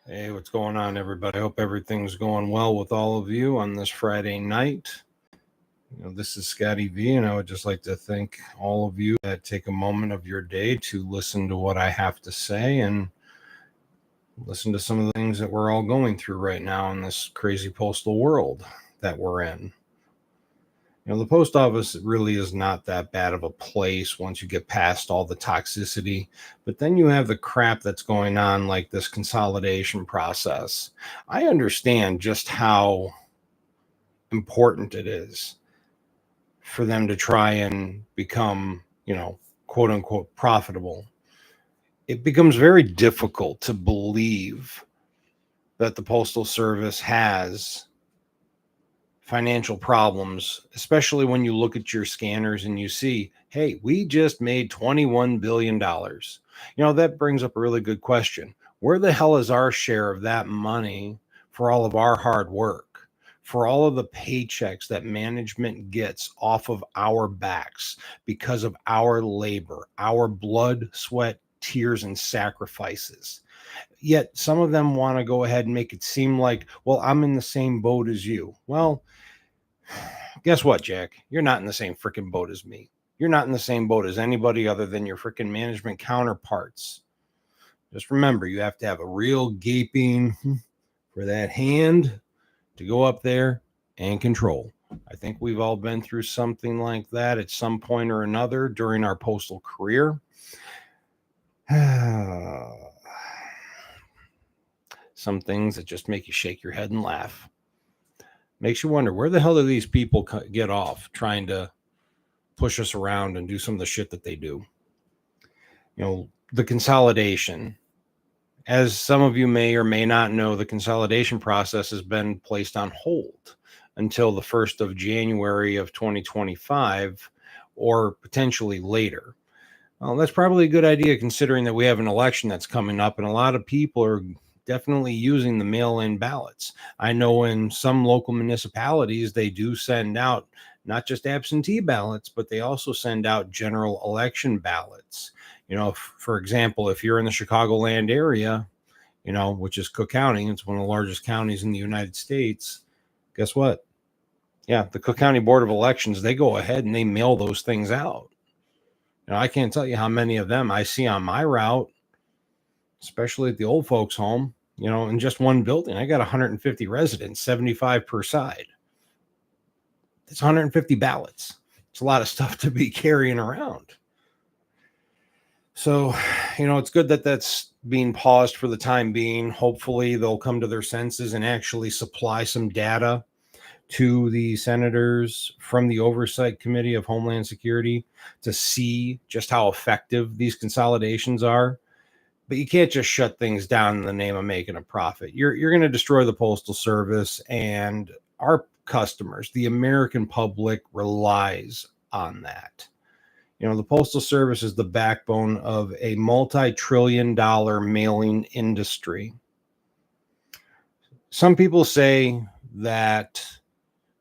Hey, what's going on, everybody? I hope everything's going well with all of you on this Friday night. This is Scotty V, and I would just like to thank all of you that take a moment of your day to listen to what I have to say and listen to some of the things that we're all going through right now in this crazy postal world that we're in. The post office really is not that bad of a place once you get past all the toxicity, but then you have the crap that's going on, like this consolidation process. I understand just how important it is for them to try and become, quote unquote, profitable. It becomes very difficult to believe that the Postal Service has financial problems, especially when you look at your scanners and you see, hey, we just made $21 billion. That brings up a really good question. Where the hell is our share of that money for all of our hard work, for all of the paychecks that management gets off of our backs because of our labor, our blood, sweat, tears, and sacrifices? Yet some of them want to go ahead and make it seem like, well, I'm in the same boat as you. Well, guess what, Jack? You're not in the same freaking boat as me. You're not in the same boat as anybody other than your freaking management counterparts. Just remember, you have to have a real gaping for that hand to go up there and control. I think we've all been through something like that at some point or another during our postal career. Some things that just make you shake your head and laugh. Makes you wonder, where the hell do these people get off trying to push us around and do some of the shit that they do? The consolidation. As some of you may or may not know, the consolidation process has been placed on hold until the 1st of January of 2025 or potentially later. Well, that's probably a good idea considering that we have an election that's coming up and a lot of people are definitely using the mail-in ballots. I know in some local municipalities, they do send out not just absentee ballots, but they also send out general election ballots. For example, if you're in the Chicagoland area, which is Cook County, it's one of the largest counties in the United States. Guess what? Yeah, the Cook County Board of Elections, they go ahead and they mail those things out. I can't tell you how many of them I see on my route, especially at the old folks' home, in just one building. I got 150 residents, 75 per side. It's 150 ballots. It's a lot of stuff to be carrying around. So, it's good that that's being paused for the time being. Hopefully they'll come to their senses and actually supply some data to the senators from the Oversight Committee of Homeland Security to see just how effective these consolidations are. But you can't just shut things down in the name of making a profit. You're going to destroy the Postal Service, and our customers, the American public, relies on that. The Postal Service is the backbone of a multi-trillion-dollar mailing industry. Some people say that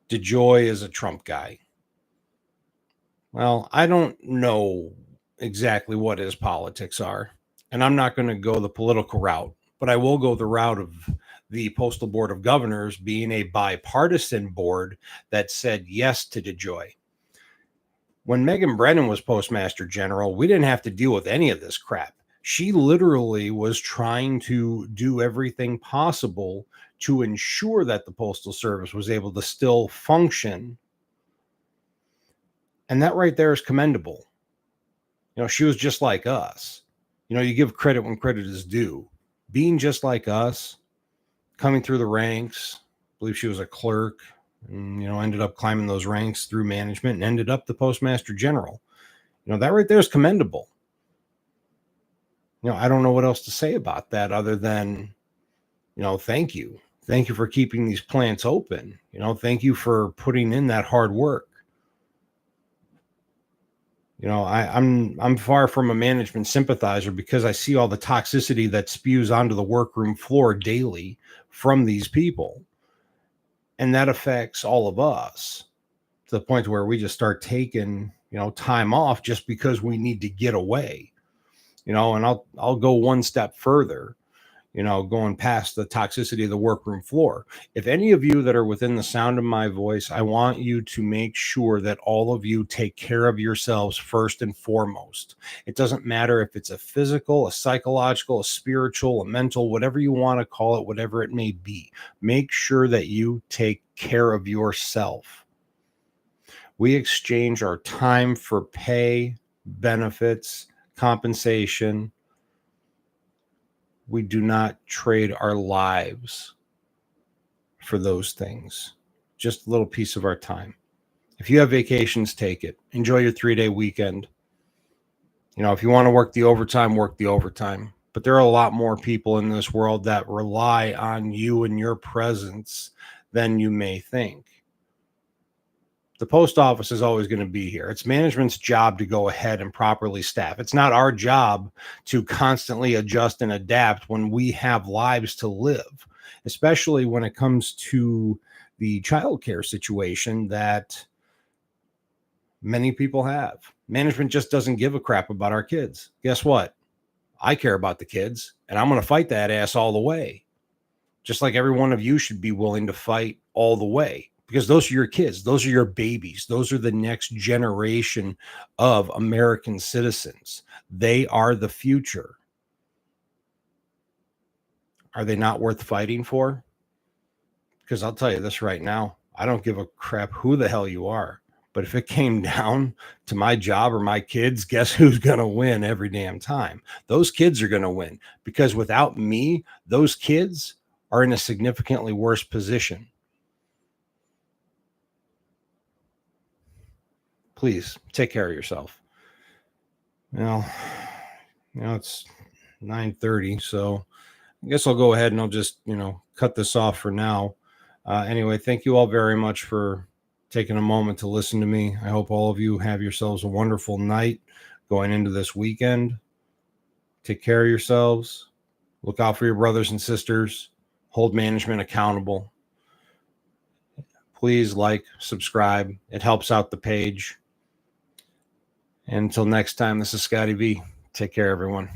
DeJoy is a Trump guy. Well, I don't know exactly what his politics are, and I'm not going to go the political route, but I will go the route of the Postal Board of Governors being a bipartisan board that said yes to DeJoy. When Megan Brennan was Postmaster General, we didn't have to deal with any of this crap. She literally was trying to do everything possible to ensure that the Postal Service was able to still function. And that right there is commendable. She was just like us. You give credit when credit is due. Being just like us, coming through the ranks, I believe she was a clerk, and, ended up climbing those ranks through management and ended up the Postmaster General. That right there is commendable. I don't know what else to say about that other than, thank you. Thank you for keeping these plants open. Thank you for putting in that hard work. I'm far from a management sympathizer because I see all the toxicity that spews onto the workroom floor daily from these people. And that affects all of us to the point where we just start taking, time off just because we need to get away. And I'll go one step further. going past the toxicity of the workroom floor. If any of you that are within the sound of my voice, I want you to make sure that all of you take care of yourselves first and foremost. It doesn't matter if it's a physical, a psychological, a spiritual, a mental, whatever you want to call it, whatever it may be. Make sure that you take care of yourself. We exchange our time for pay, benefits, compensation. We do not trade our lives for those things. Just a little piece of our time. If you have vacations, take it. Enjoy your 3-day weekend. If you want to work the overtime, work the overtime. But there are a lot more people in this world that rely on you and your presence than you may think. The post office is always going to be here. It's management's job to go ahead and properly staff. It's not our job to constantly adjust and adapt when we have lives to live, especially when it comes to the childcare situation that many people have. Management just doesn't give a crap about our kids. Guess what? I care about the kids, and I'm going to fight that ass all the way. Just like every one of you should be willing to fight all the way. Because those are your kids. Those are your babies. Those are the next generation of American citizens. They are the future. Are they not worth fighting for? Because I'll tell you this right now. I don't give a crap who the hell you are. But if it came down to my job or my kids, guess who's going to win every damn time? Those kids are going to win. Because without me, those kids are in a significantly worse position. Please take care of yourself. It's 9:30, so I guess I'll go ahead and I'll just, cut this off for now. Anyway, thank you all very much for taking a moment to listen to me. I hope all of you have yourselves a wonderful night going into this weekend. Take care of yourselves. Look out for your brothers and sisters. Hold management accountable. Please like, subscribe. It helps out the page. Until next time, this is Scotty V. Take care, everyone.